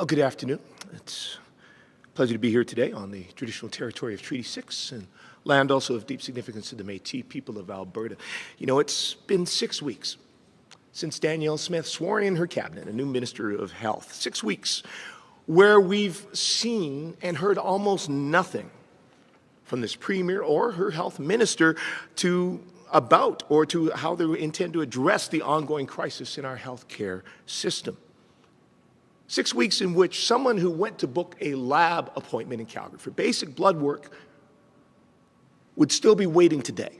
Well, good afternoon. It's a pleasure to be here today on the traditional territory of Treaty 6 and land also of deep significance to the Métis people of Alberta. You know, it's been 6 weeks since Danielle Smith swore in her cabinet a new Minister of Health. 6 weeks where we've seen and heard almost nothing from this Premier or her Health Minister to how they intend to address the ongoing crisis in our healthcare system. 6 weeks in which someone who went to book a lab appointment in Calgary for basic blood work would still be waiting today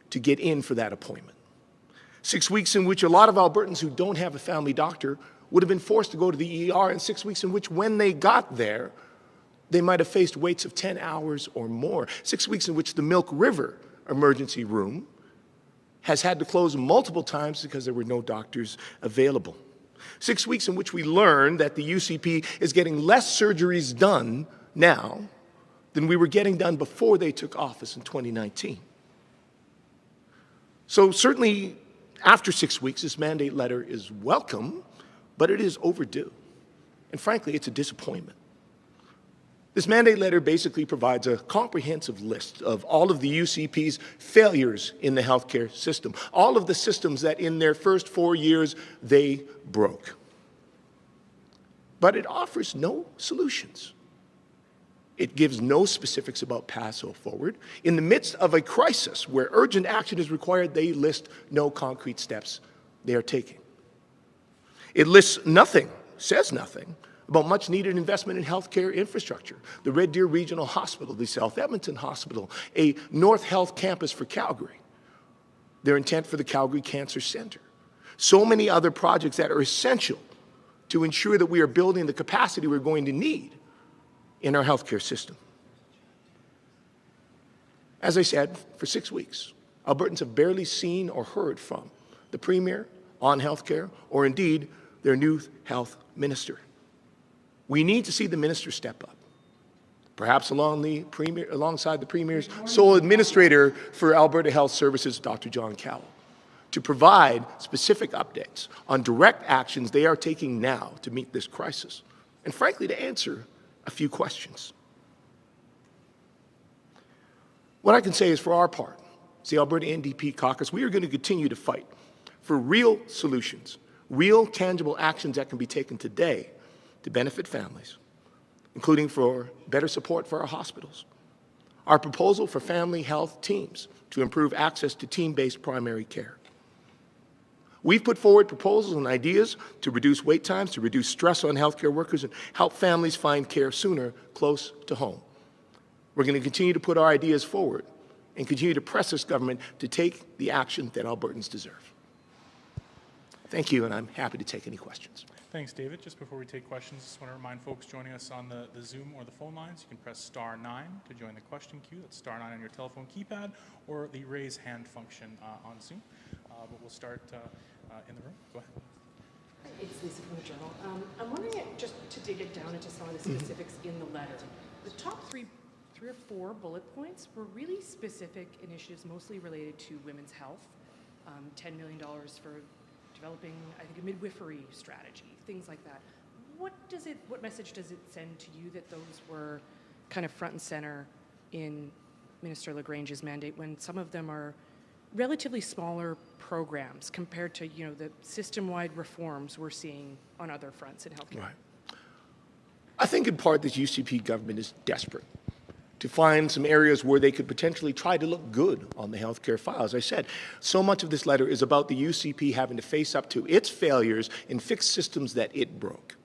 to get in for that appointment. 6 weeks in which a lot of Albertans who don't have a family doctor would have been forced to go to the ER, and 6 weeks in which when they got there, they might have faced waits of 10 hours or more. 6 weeks in which the Milk River emergency room has had to close multiple times because there were no doctors available. 6 weeks in which we learned that the UCP is getting less surgeries done now than we were getting done before they took office in 2019. So certainly after 6 weeks, this mandate letter is welcome, but it is overdue. And frankly, it's a disappointment. This mandate letter basically provides a comprehensive list of all of the UCP's failures in the healthcare system, all of the systems that in their first 4 years they broke. But it offers no solutions. It gives no specifics about paths forward. In the midst of a crisis where urgent action is required, they list no concrete steps they are taking. It lists nothing, says nothing, about much needed investment in healthcare infrastructure, the Red Deer Regional Hospital, the South Edmonton Hospital, a North Health campus for Calgary, their intent for the Calgary Cancer Centre. So many other projects that are essential to ensure that we are building the capacity we're going to need in our healthcare system. As I said, for 6 weeks, Albertans have barely seen or heard from the Premier on healthcare, or indeed their new Health Minister. We need to see the minister step up, perhaps alongside the Premier's sole administrator for Alberta Health Services, Dr. John Cowell, to provide specific updates on direct actions they are taking now to meet this crisis, and frankly, to answer a few questions. What I can say is, for our part, as the Alberta NDP caucus, we are going to continue to fight for real solutions, real tangible actions that can be taken today to benefit families, including for better support for our hospitals. Our proposal for family health teams to improve access to team-based primary care. We've put forward proposals and ideas to reduce wait times, to reduce stress on healthcare workers, and help families find care sooner, close to home. We're going to continue to put our ideas forward and continue to press this government to take the action that Albertans deserve. Thank you, and I'm happy to take any questions. Thanks, David. Just before we take questions, just want to remind folks joining us on the Zoom or the phone lines, you can press *9 to join the question queue. That's *9 on your telephone keypad, or the raise hand function on Zoom. But we'll start in the room. Go ahead. It's Lisa from the Journal. I'm wondering, just to dig it down into some of the specifics in the letter, the top three or four bullet points were really specific initiatives, mostly related to women's health. $10 million for developing, I think, a midwifery strategy, things like that. What message does it send to you that those were kind of front and center in Minister LaGrange's mandate, when some of them are relatively smaller programs compared to, you know, the system-wide reforms we're seeing on other fronts in healthcare? Right. I think in part this UCP government is desperate to find some areas where they could potentially try to look good on the healthcare file. As I said, so much of this letter is about the UCP having to face up to its failures and fix systems that it broke.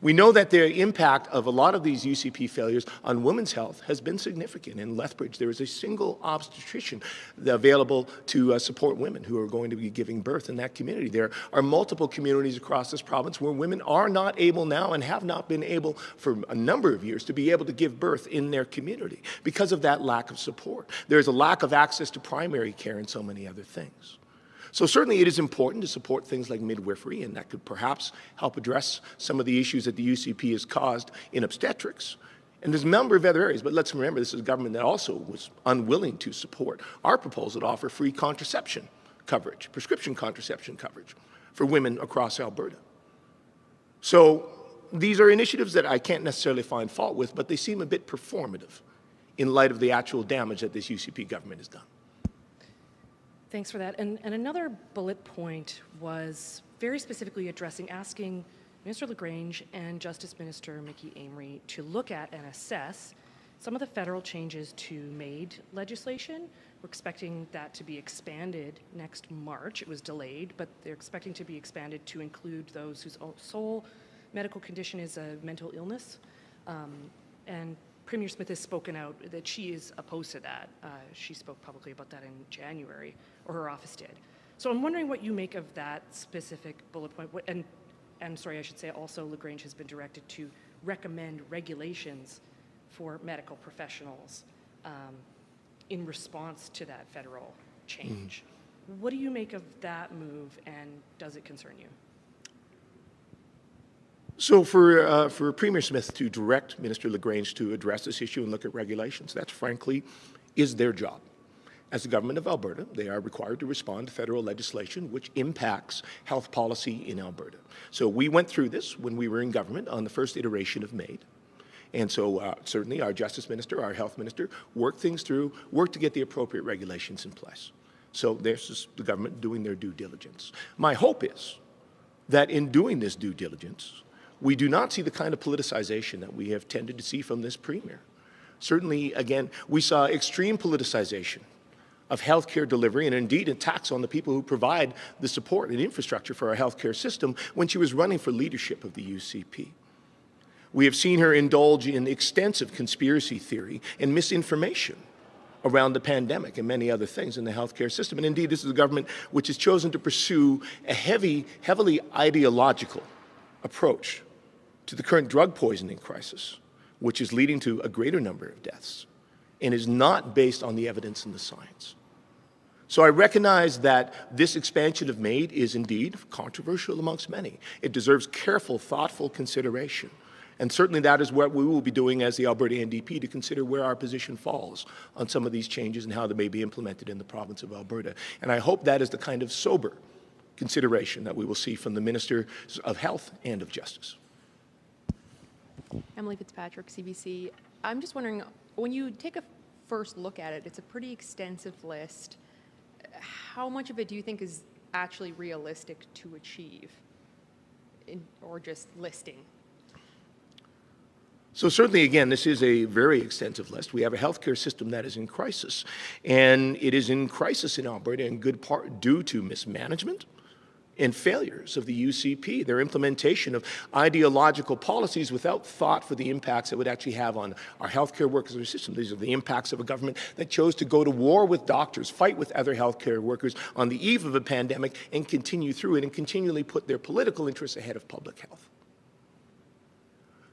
We know that the impact of a lot of these UCP failures on women's health has been significant. In Lethbridge, there is a single obstetrician available to support women who are going to be giving birth in that community. There are multiple communities across this province where women are not able now, and have not been able for a number of years, to be able to give birth in their community because of that lack of support. There's a lack of access to primary care and so many other things. So certainly it is important to support things like midwifery, and that could perhaps help address some of the issues that the UCP has caused in obstetrics. And there's a number of other areas, but let's remember this is a government that also was unwilling to support our proposal to offer free contraception coverage, prescription contraception coverage for women across Alberta. So these are initiatives that I can't necessarily find fault with, but they seem a bit performative in light of the actual damage that this UCP government has done. Thanks for that. And another bullet point was very specifically asking Minister LaGrange and Justice Minister Mickey Amery to look at and assess some of the federal changes to MAID legislation. We're expecting that to be expanded next March. It was delayed, but they're expecting to be expanded to include those whose sole medical condition is a mental illness. And Premier Smith has spoken out that she is opposed to that. She spoke publicly about that in January, or her office did. So I'm wondering what you make of that specific bullet point. And I'm sorry, I should say also LaGrange has been directed to recommend regulations for medical professionals in response to that federal change. What do you make of that move, and does it concern you? So for Premier Smith to direct Minister LaGrange to address this issue and look at regulations, that frankly is their job. As the government of Alberta, they are required to respond to federal legislation which impacts health policy in Alberta. So we went through this when we were in government on the first iteration of MAID. And so certainly our Justice Minister, our Health Minister, worked things through, worked to get the appropriate regulations in place. So there's just the government doing their due diligence. My hope is that in doing this due diligence, we do not see the kind of politicization that we have tended to see from this Premier. Certainly, again, we saw extreme politicization of healthcare delivery and indeed attacks on the people who provide the support and infrastructure for our healthcare system when she was running for leadership of the UCP. We have seen her indulge in extensive conspiracy theory and misinformation around the pandemic and many other things in the healthcare system. And indeed, this is a government which has chosen to pursue a heavily ideological approach to the current drug poisoning crisis, which is leading to a greater number of deaths and is not based on the evidence and the science. So I recognize that this expansion of MAID is indeed controversial amongst many. It deserves careful, thoughtful consideration. And certainly that is what we will be doing as the Alberta NDP to consider where our position falls on some of these changes and how they may be implemented in the province of Alberta. And I hope that is the kind of sober consideration that we will see from the Ministers of Health and of Justice. Emily Fitzpatrick, CBC. I'm just wondering, when you take a first look at it, it's a pretty extensive list. How much of it do you think is actually realistic to achieve, or just listing? So certainly, again, this is a very extensive list. We have a healthcare system that is in crisis, and it is in crisis in Alberta in good part due to mismanagement and failures of the UCP, their implementation of ideological policies without thought for the impacts it would actually have on our healthcare workers and our system. These are the impacts of a government that chose to go to war with doctors, fight with other healthcare workers on the eve of a pandemic, and continue through it and continually put their political interests ahead of public health.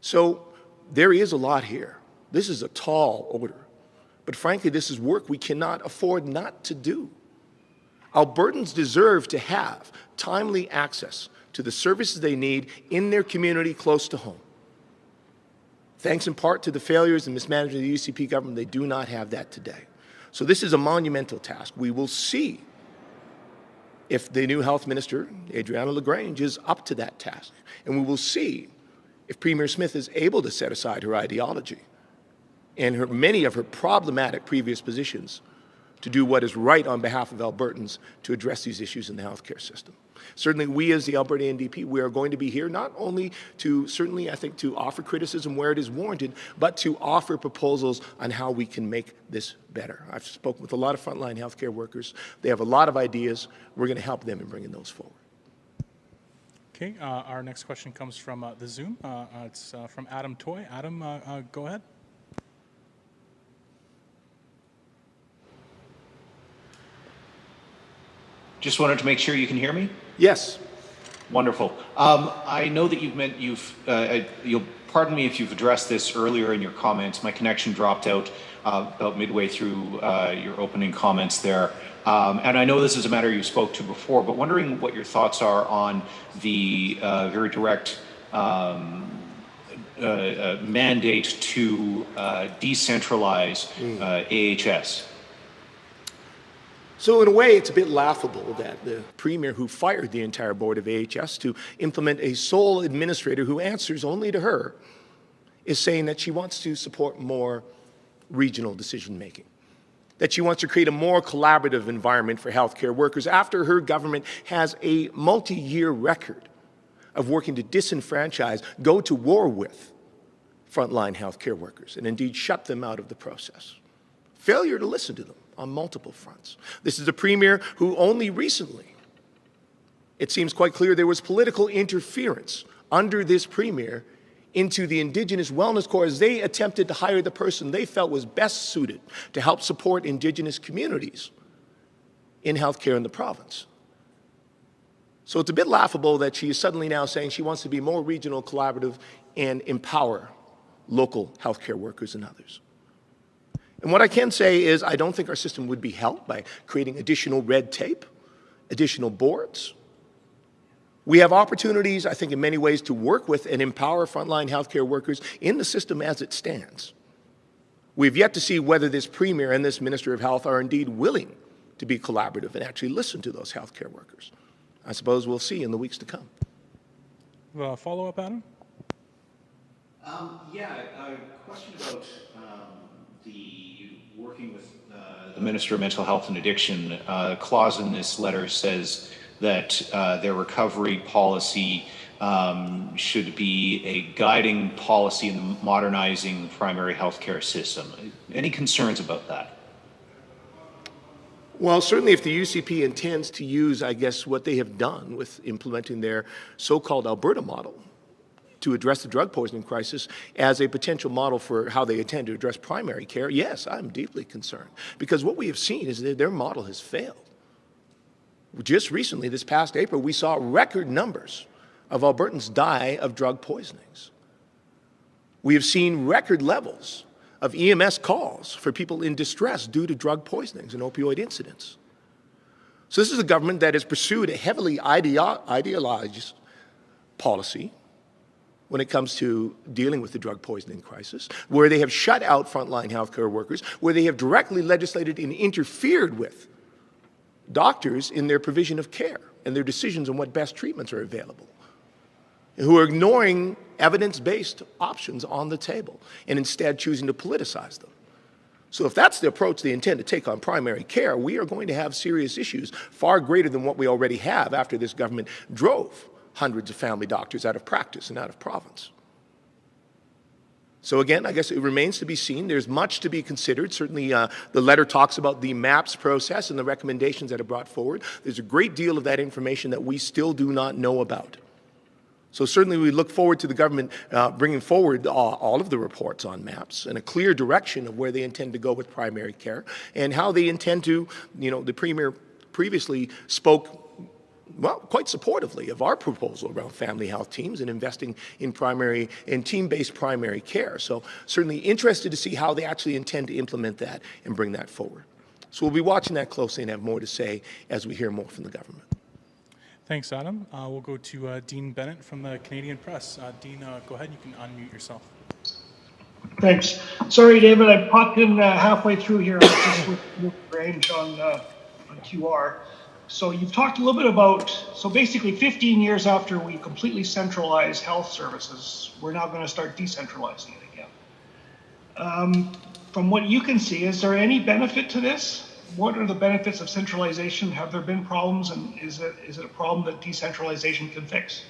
So there is a lot here. This is a tall order. But frankly, this is work we cannot afford not to do. Albertans deserve to have timely access to the services they need in their community close to home. Thanks in part to the failures and mismanagement of the UCP government, they do not have that today. So this is a monumental task. We will see if the new Health Minister, Adriana LaGrange, is up to that task. And we will see if Premier Smith is able to set aside her ideology and many of her problematic previous positions to do what is right on behalf of Albertans to address these issues in the healthcare system. Certainly we as the Alberta NDP, we are going to be here not only to, certainly I think, to offer criticism where it is warranted, but to offer proposals on how we can make this better. I've spoken with a lot of frontline healthcare workers. They have a lot of ideas. We're going to help them in bringing those forward. Okay, our next question comes from the Zoom. It's from Adam Toy. Adam, go ahead. Just wanted to make sure you can hear me. Yes. Wonderful. I know that you'll pardon me if you've addressed this earlier in your comments. My connection dropped out about midway through your opening comments there. And I know this is a matter you spoke to before, but wondering what your thoughts are on the very direct mandate to decentralize AHS. So in a way, it's a bit laughable that the Premier who fired the entire board of AHS to implement a sole administrator who answers only to her is saying that she wants to support more regional decision-making, that she wants to create a more collaborative environment for healthcare workers after her government has a multi-year record of working to disenfranchise, go to war with frontline healthcare workers, and indeed shut them out of the process. Failure to listen to them on multiple fronts. This is a Premier who only recently, it seems quite clear, there was political interference under this Premier into the Indigenous Wellness Corps as they attempted to hire the person they felt was best suited to help support Indigenous communities in healthcare in the province. So it's a bit laughable that she is suddenly now saying she wants to be more regional, collaborative, and empower local healthcare workers and others. And what I can say is I don't think our system would be helped by creating additional red tape, additional boards. We have opportunities, I think, in many ways to work with and empower frontline healthcare workers in the system as it stands. We've yet to see whether this Premier and this Minister of Health are indeed willing to be collaborative and actually listen to those healthcare workers. I suppose we'll see in the weeks to come. Follow-up, Adam? A question about the working with the Minister of Mental Health and Addiction. A clause in this letter says that their recovery policy should be a guiding policy in modernizing the primary healthcare system. Any concerns about that? Well, certainly if the UCP intends to use, I guess, what they have done with implementing their so-called Alberta model to address the drug poisoning crisis as a potential model for how they intend to address primary care, yes, I'm deeply concerned. Because what we have seen is that their model has failed. Just recently, this past April, we saw record numbers of Albertans die of drug poisonings. We have seen record levels of EMS calls for people in distress due to drug poisonings and opioid incidents. So this is a government that has pursued a heavily ideologized policy when it comes to dealing with the drug poisoning crisis, where they have shut out frontline healthcare workers, where they have directly legislated and interfered with doctors in their provision of care and their decisions on what best treatments are available, who are ignoring evidence-based options on the table and instead choosing to politicize them. So if that's the approach they intend to take on primary care, we are going to have serious issues far greater than what we already have after this government drove hundreds of family doctors out of practice and out of province. So again, I guess it remains to be seen. There's much to be considered. Certainly the letter talks about the MAPS process and the recommendations that are brought forward. There's a great deal of that information that we still do not know about. So certainly we look forward to the government bringing forward all of the reports on MAPS and a clear direction of where they intend to go with primary care and how they intend to, the Premier previously spoke quite supportively of our proposal around family health teams and investing in primary and team-based primary care. So certainly interested to see how they actually intend to implement that and bring that forward. So we'll be watching that closely and have more to say as we hear more from the government. Thanks, Adam. We'll go to Dean Bennett from the Canadian Press. Dean, go ahead. You can unmute yourself. Thanks. Sorry, David, I popped in halfway through here. I was just with LaGrange on QR. So you've talked a little bit about, so basically 15 years after we completely centralized health services, we're now going to start decentralizing it again. From what you can see, is there any benefit to this? What are the benefits of centralization? Have there been problems, and is it a problem that decentralization can fix?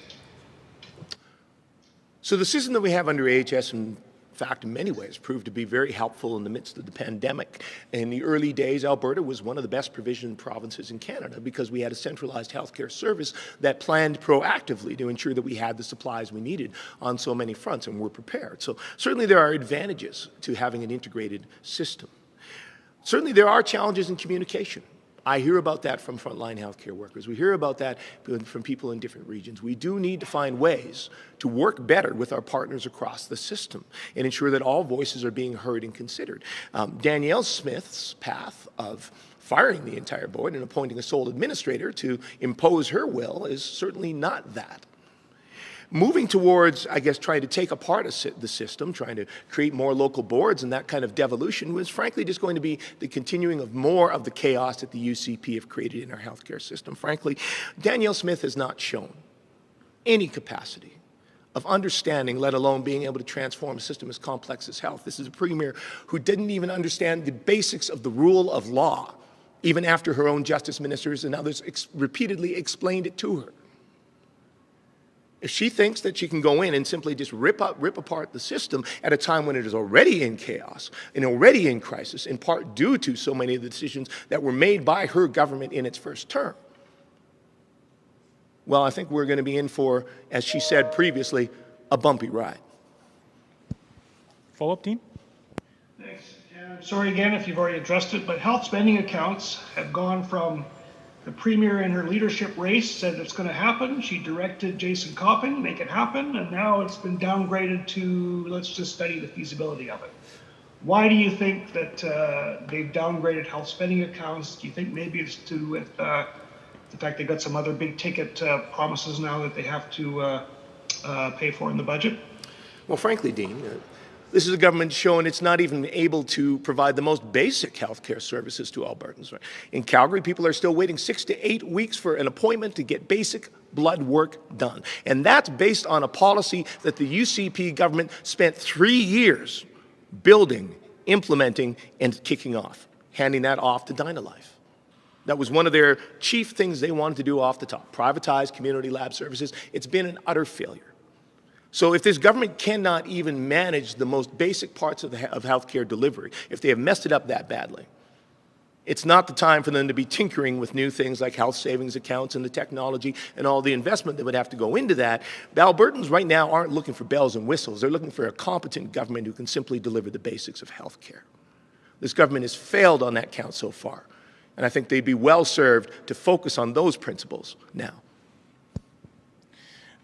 So the system that we have under AHS, in fact, in many ways, proved to be very helpful in the midst of the pandemic. In the early days, Alberta was one of the best provisioned provinces in Canada because we had a centralized healthcare service that planned proactively to ensure that we had the supplies we needed on so many fronts and were prepared. So certainly there are advantages to having an integrated system. Certainly there are challenges in communication. I hear about that from frontline healthcare workers. We hear about that from people in different regions. We do need to find ways to work better with our partners across the system and ensure that all voices are being heard and considered. Danielle Smith's path of firing the entire board and appointing a sole administrator to impose her will is certainly not that. moving towards, I guess, trying to take apart the system, trying to create more local boards and that kind of devolution was frankly just going to be the continuing of more of the chaos that the UCP have created in our healthcare system. Frankly, Danielle Smith has not shown any capacity of understanding, let alone being able to transform a system as complex as health. This is a premier who didn't even understand the basics of the rule of law, even after her own justice ministers and others repeatedly explained it to her. If she thinks that she can go in and simply just rip apart the system at a time when it is already in chaos and already in crisis, in part due to so many of the decisions that were made by her government in its first term, well, I think we're going to be in for, as she said previously, a bumpy ride. Follow-up, Dean? Thanks. And sorry again if you've already addressed it, but health spending accounts have gone from the premier in her leadership race said it's going to happen. She directed Jason Coppin, make it happen, and now it's been downgraded to let's just study the feasibility of it. Why do you think that they've downgraded health spending accounts? Do you think maybe it's to do with the fact they've got some other big ticket promises now that they have to pay for in the budget? Well, frankly, Dean, this is a government showing it's not even able to provide the most basic health care services to Albertans. Right? In Calgary, people are still waiting 6 to 8 weeks for an appointment to get basic blood work done. And that's based on a policy that the UCP government spent 3 years building, implementing, and kicking off, handing that off to Dynalife. That was one of their chief things they wanted to do off the top, privatize community lab services. It's been an utter failure. So if this government cannot even manage the most basic parts of healthcare delivery, if they have messed it up that badly, it's not the time for them to be tinkering with new things like health savings accounts and the technology and all the investment that would have to go into that. The Albertans right now aren't looking for bells and whistles. They're looking for a competent government who can simply deliver the basics of healthcare. This government has failed on that count so far, and I think they'd be well served to focus on those principles now.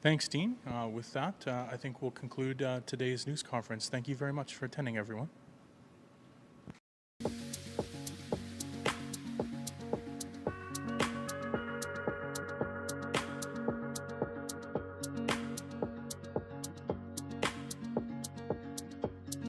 Thanks, Dean. With that, I think we'll conclude today's news conference. Thank you very much for attending, everyone.